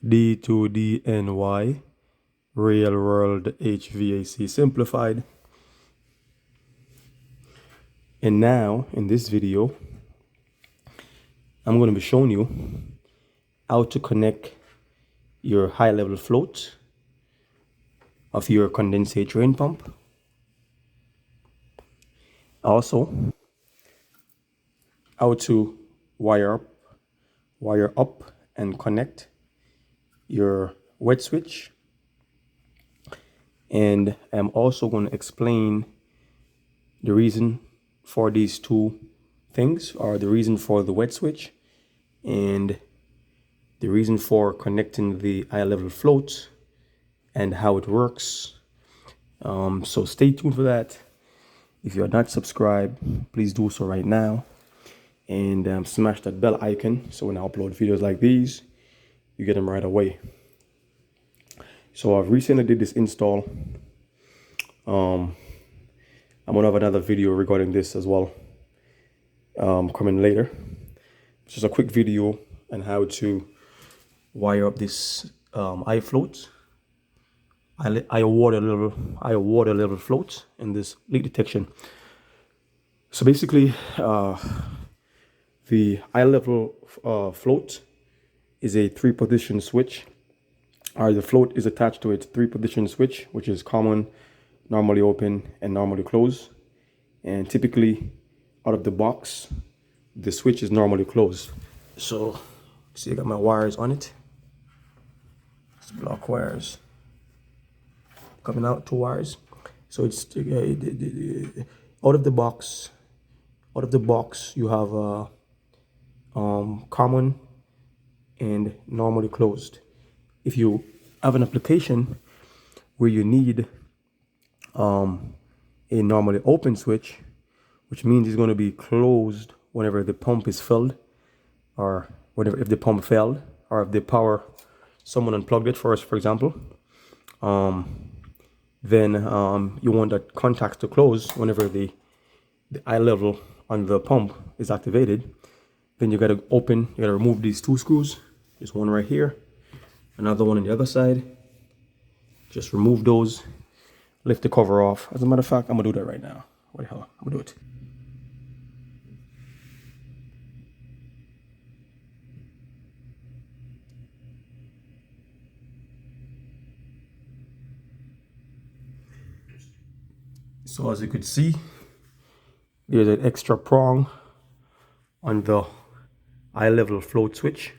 D2DNY, Real World HVAC Simplified. And now in this video, I'm going to be showing you how to connect your high level float of your condensate drain pump. Also, how to wire up and connect your wet switch. And I'm also going to explain the reason for these two things, or the reason for the wet switch and the reason for connecting the high level float and how it works. So stay tuned for that. If you're not subscribed, please do so right now, and smash that bell icon so when I upload videos like these, you get them right away. So I've recently did this install. I'm gonna have another video regarding this as well, coming later. Just a quick video on how to wire up this high float, high water level float in this leak detection. So basically, the high level float is a 3-position switch, or the float is attached to a 3-position switch, which is common, normally open, and normally closed. And typically, out of the box, the switch is normally closed. So, see, I got my wires on it. It's block wires coming out, 2 wires. So it's out of the box. Out of the box, you have common and normally closed. If you have an application where you need a normally open switch, which means it's going to be closed whenever the pump is filled, or whenever, if the pump failed, or if the power, someone unplugged it for us, for example, then you want that contacts to close whenever the eye level on the pump is activated. Then you got to remove these 2 screws. There's one right here, another one on the other side. Just remove those, lift the cover off. As a matter of fact, I'm gonna do that right now. What the hell, I'm gonna do it. So as you could see, there's an extra prong on the high level float switch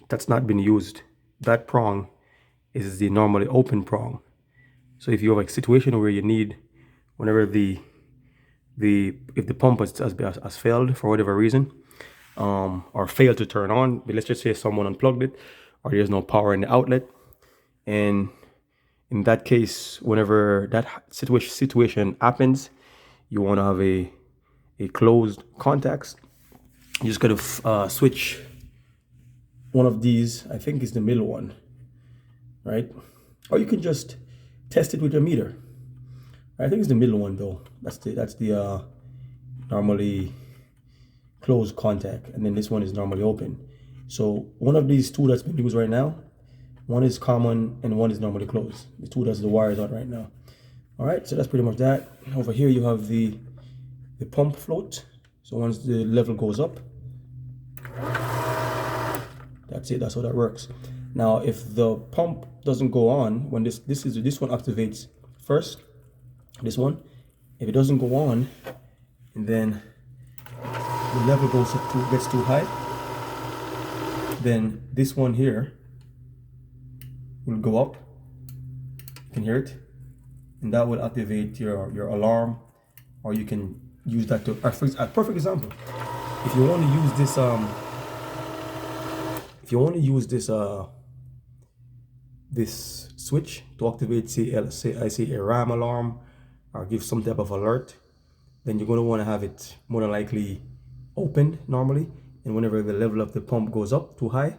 that's not been used. That prong is the normally open prong. So if you have a situation where you need, whenever if the pump has failed for whatever reason, or failed to turn on, but let's just say someone unplugged it, or there's no power in the outlet, and in that case, whenever that situation happens, you want to have a closed contacts. You just got to switch one of these. I think it's the middle one, right? Or you can just test it with your meter. I think it's the middle one though. That's the normally closed contact, and then this one is normally open. So one of these 2 that's been used right now, one is common and one is normally closed. The 2 that's the wires on right now. All right, so that's pretty much that. Over here you have the pump float. So once the level goes up, that's it. That's how that works. Now, if the pump doesn't go on, when this one activates first, this one, if it doesn't go on, and then the level gets too high, then this one here will go up. You can hear it, and that will activate your alarm, or you can use that to. A perfect example. If you want to use this, this switch to activate, say a RAM alarm, or give some type of alert, then you're going to want to have it more than likely opened normally, and whenever the level of the pump goes up too high,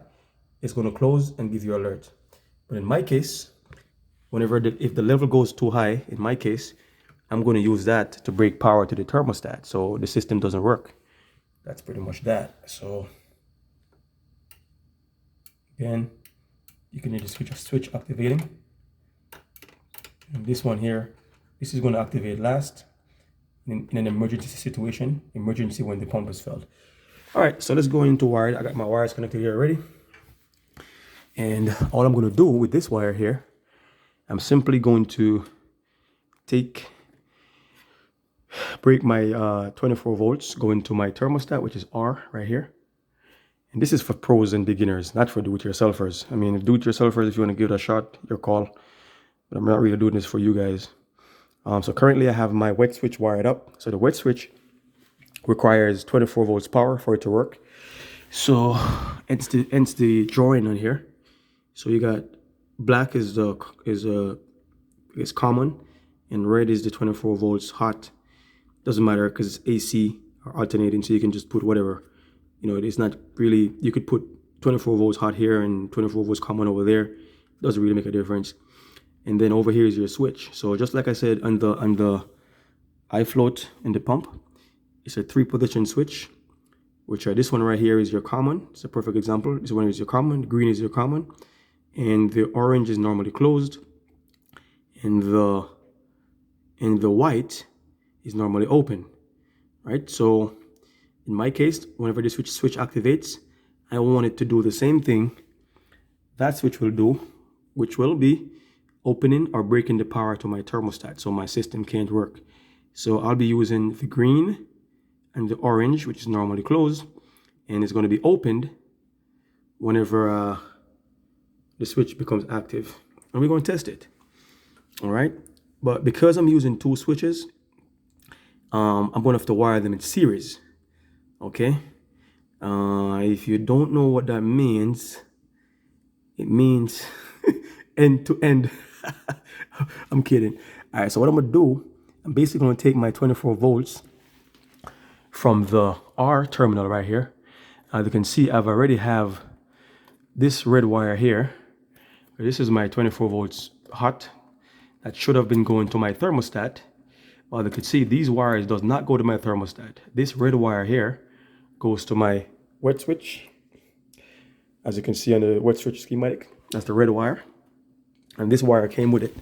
it's going to close and give you alert. But in my case, if the level goes too high, in my case, I'm going to use that to break power to the thermostat, so the system doesn't work. That's pretty much that. So again, You can just switch activating. And this one here, this is going to activate last in an emergency situation, emergency when the pump is failed. All right, so let's go into wired. I got my wires connected here already. And all I'm going to do with this wire here, I'm simply going to break my 24 volts, go into my thermostat, which is R right here. And this is for pros and beginners, not for do-it-yourselfers. I mean, do-it-yourselfers, if you want to give it a shot, your call. But I'm not really doing this for you guys. So currently I have my wet switch wired up. So the wet switch requires 24 volts power for it to work. So hence the drawing on here. So you got black is common, and red is the 24 volts hot. Doesn't matter because it's AC or alternating, so you can just put whatever. You know, it's not really, you could put 24 volts hot here and 24 volts common over there. Doesn't really make a difference. And then over here is your switch. So just like I said on the iFloat in the pump, it's a 3-position switch, which this one right here is your common. It's a perfect example. This one is your common, green is your common, and the orange is normally closed, and the white is normally open, right? So in my case, whenever the switch activates, I want it to do the same thing that switch will do, which will be opening or breaking the power to my thermostat, so my system can't work. So I'll be using the green and the orange, which is normally closed, and it's going to be opened whenever the switch becomes active. And we're going to test it. All right. But because I'm using 2 switches, I'm going to have to wire them in series. Okay. If you don't know what that means, it means end to end. I'm kidding. All right. So what I'm going to do, I'm basically going to take my 24 volts from the R terminal right here. As you can see, I've already have this red wire here. This is my 24 volts hot. That should have been going to my thermostat. Well, you can see these wires does not go to my thermostat. This red wire here goes to my wet switch. As you can see on the wet switch schematic, that's the red wire. And this wire came with it.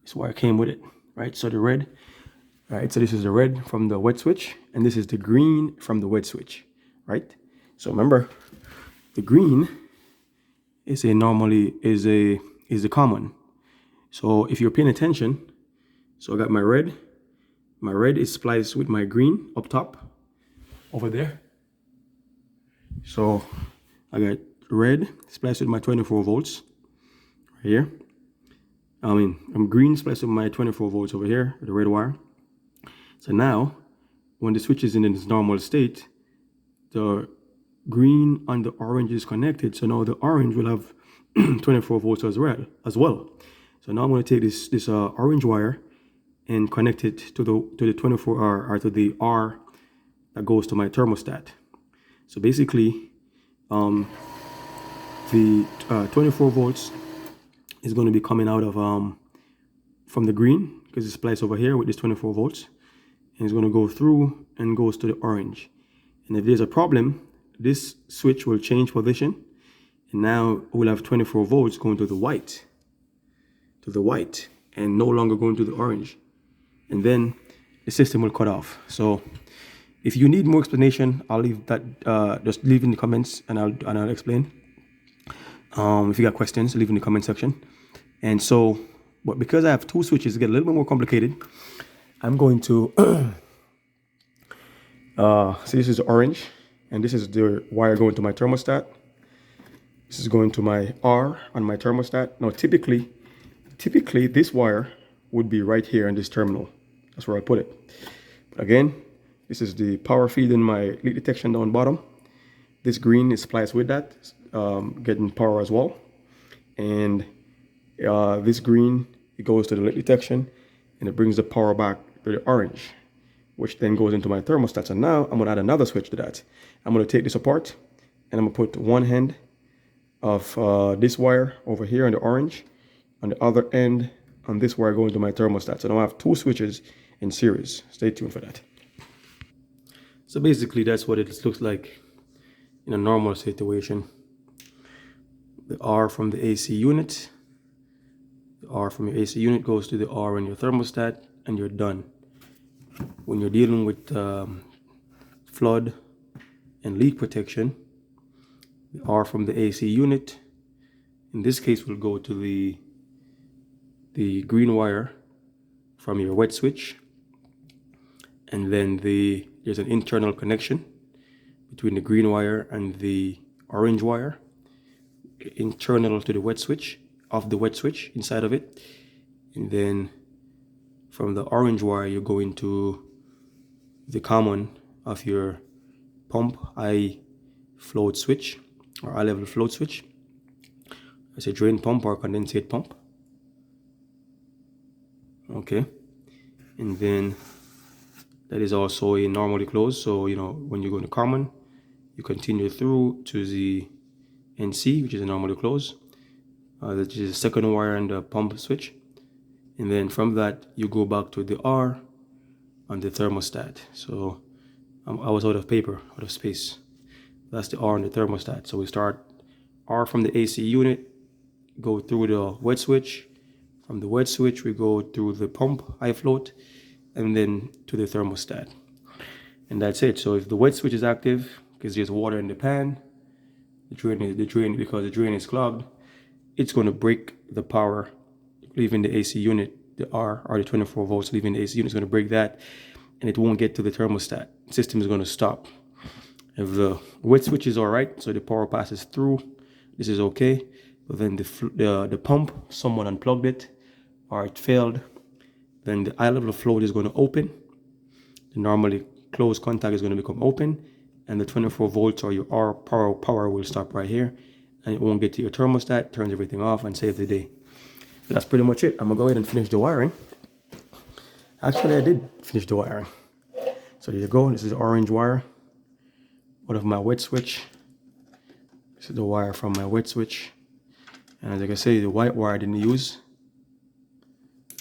This wire came with it, right? So the red, right? So this is the red from the wet switch, and this is the green from the wet switch, right? So remember, the green is the common. So if you're paying attention, so I got my red. My red is spliced with my green up top over there. So I got red spliced with my 24 volts right here. I'm green spliced with my 24 volts over here, the red wire. So now, when the switch is in its normal state, the green and the orange is connected. So now the orange will have 24 volts as well. So now I'm going to take this orange wire and connect it to the 24 or to the R that goes to my thermostat. So basically, the 24 volts is going to be coming out of from the green, because it's spliced over here with this 24 volts, and it's going to go through and goes to the orange. And if there's a problem, this switch will change position, and now we'll have 24 volts going to the white, and no longer going to the orange. And then the system will cut off. So if you need more explanation, I'll leave that, just leave in the comments and I'll explain. If you got questions, leave in the comment section. And so, but because I have 2 switches, it gets a little bit more complicated. I'm going to, so this is orange, and this is the wire going to my thermostat. This is going to my R on my thermostat. Now, typically this wire would be right here in this terminal. That's where I put it. But again, this is the power feed in my leak detection down bottom. This green is spliced with that, getting power as well. And this green, it goes to the leak detection, and it brings the power back to the orange, which then goes into my thermostat. So now I'm gonna add another switch to that. I'm gonna take this apart, and I'm gonna put one end of this wire over here on the orange, on the other end on this wire going to my thermostat. So now I have 2 switches in series. Stay tuned for that. So basically that's what it looks like in a normal situation. the R from the AC unit. The R from your AC unit goes to the R in your thermostat, and you're done. When you're dealing with flood and leak protection, the R from the AC unit, in this case, will go to the green wire from your wet switch, and then there's an internal connection between the green wire and the orange wire, internal to the wet switch, of the wet switch inside of it. And then from the orange wire, you go into the common of your pump high float switch or high level float switch. It's a drain pump or condensate pump. Okay, and then that is also a normally closed. So when you go to common, you continue through to the NC, which is a normally closed. That is the second wire and the pump switch, and then from that you go back to the R on the thermostat. So I was out of paper, out of space. That's the R on the thermostat. So we start R from the AC unit, go through the wet switch. From the wet switch, we go through the pump high float, and then to the thermostat. And that's it. So if the wet switch is active, because there's water in the pan, because the drain is clogged, it's going to break the power leaving the AC unit, the R or the 24 volts leaving the AC unit is going to break that, and it won't get to the thermostat. The system is going to stop. If the wet switch is all right, so the power passes through, this is okay. But then the pump, someone unplugged it or it failed, then the high level float is going to open. The normally closed contact is going to become open, and the 24 volts or your R power will stop right here, and it won't get to your thermostat, turns everything off, and save the day. So that's pretty much it. I'm gonna go ahead and finish the wiring. Actually, I did finish the wiring. So there you go. This is the orange wire out of my wet switch. This is the wire from my wet switch. And as I can say, the white wire I didn't use.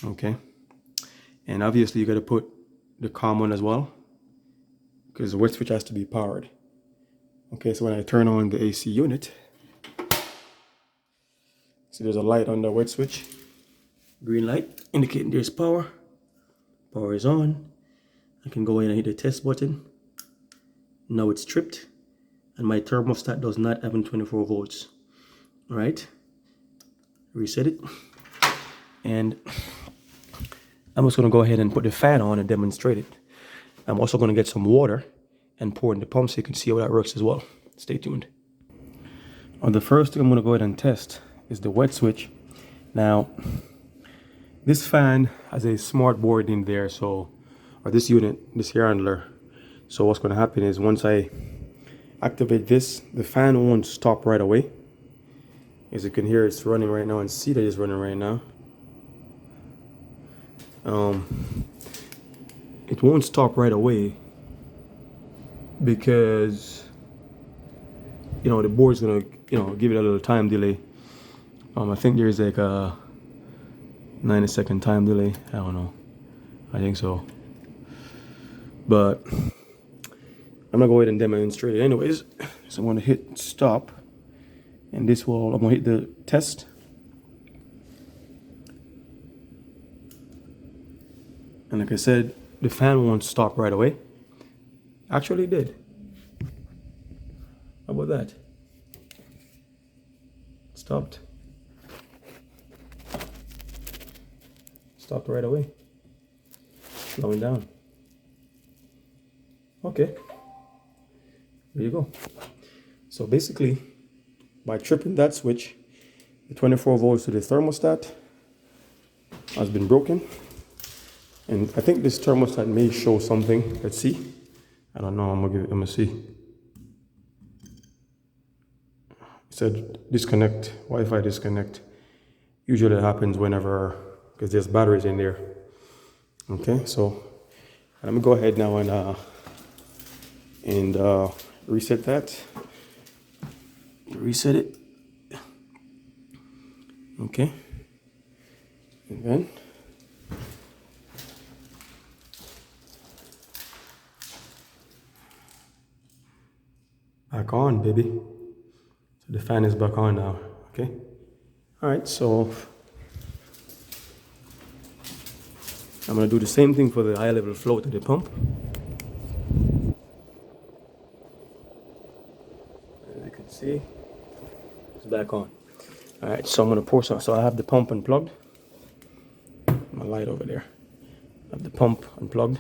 Okay. And obviously you gotta put the common as well, because the wet switch has to be powered. Okay, so when I turn on the AC unit, see there's a light on the wet switch, green light indicating there's power. Power is on. I can go in and hit the test button. Now it's tripped, and my thermostat does not have 24 volts. All right, reset it, and I'm just gonna go ahead and put the fan on and demonstrate it. I'm also gonna get some water and pour in the pump so you can see how that works as well. Stay tuned. The first thing I'm gonna go ahead and test is the wet switch. Now, this fan has a smart board in there, or this unit, this air handler. So what's gonna happen is once I activate this, the fan won't stop right away. As you can hear, it's running right now, and see that it's running right now. It won't stop right away because the board's gonna give it a little time delay. I think there's like a 90-second time delay. I don't know. I think so. But I'm gonna go ahead and demonstrate it anyways. So I'm gonna hit stop, and I'm gonna hit the test. And like I said, the fan won't stop right away. Actually, it did. How about that? Stopped. Stopped right away. Slowing down. Okay. There you go. So basically, by tripping that switch, the 24 volts to the thermostat has been broken. And I think this thermostat may show something. Let's see. I don't know. I'm gonna see. It said disconnect, Wi-Fi disconnect. Usually it happens whenever, because there's batteries in there. Okay, so let me go ahead now and reset that. Reset it. Okay. And then back on, baby. So the fan is back on now. Okay. All right, so I'm going to do the same thing for the high level flow to the pump. As you can see, it's back on. All right, so I'm going to pour some. So I have the pump unplugged. My light over there. I have the pump unplugged.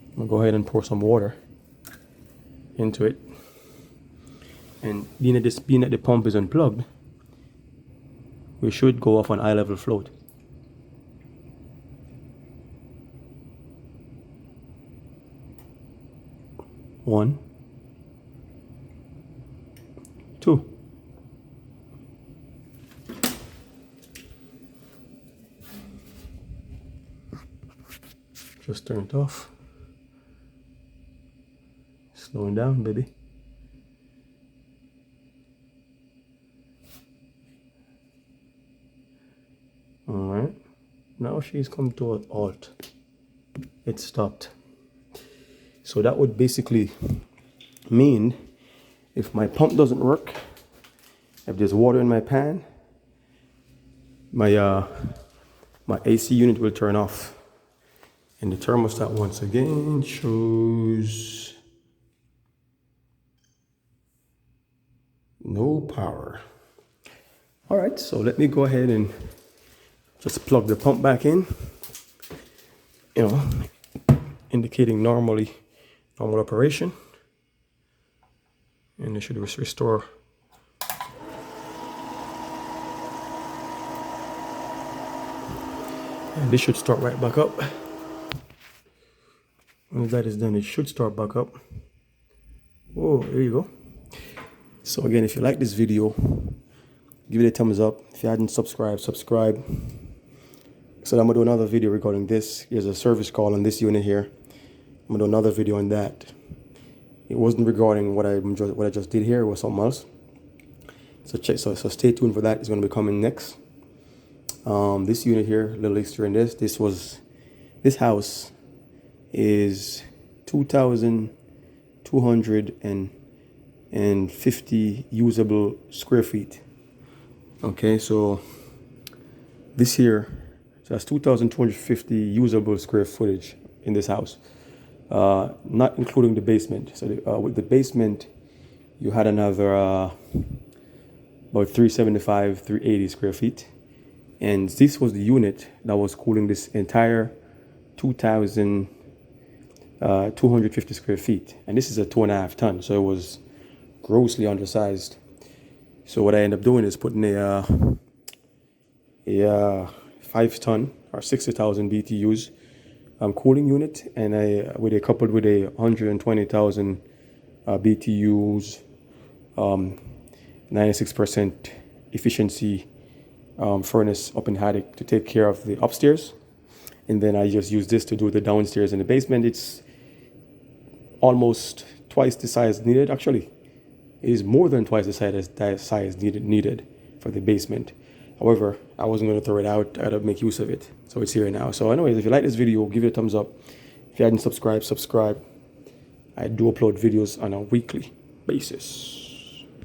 I'm going to go ahead and pour some water into it. And being that the pump is unplugged, we should go off on high level float. One, two. Just turn it off. Slowing down, baby. Alright. Now she's come to an halt. It stopped. So that would basically mean if my pump doesn't work, if there's water in my pan, my AC unit will turn off. And the thermostat once again shows no power. All right, so let me go ahead and just plug the pump back in, you know, indicating normal operation. And it should restore. And this should start right back up. Once that is done, it should start back up. Oh, there you go. So again, if you like this video, give it a thumbs up. If you hadn't subscribed, subscribe. So I'm gonna do another video regarding this. Here's a service call on this unit here. I'm gonna do another video on that. It wasn't regarding what I just did here. It was something else. So stay tuned for that. It's gonna be coming next. This unit here, a little extra in this. This house is 2,250 usable square feet. Okay, so this here, so that's 2,250 usable square footage in this house, not including the basement. So with the basement, you had another about 375, 380 square feet. And this was the unit that was cooling this entire 2,250 square feet. And this is a 2.5 ton, so it was grossly undersized. So what I end up doing is putting a 5 ton or 60,000 BTUs cooling unit, and coupled with a 120,000 BTUs, 96% efficiency furnace up in attic to take care of the upstairs. And then I just use this to do the downstairs. In the basement, it's almost twice the size needed. Actually, it is more than twice the size needed for the basement. However, I wasn't going to throw it out. I had to make use of it. So it's here now. So anyways, if you like this video, give it a thumbs up. If you hadn't subscribed, subscribe. I do upload videos on a weekly basis.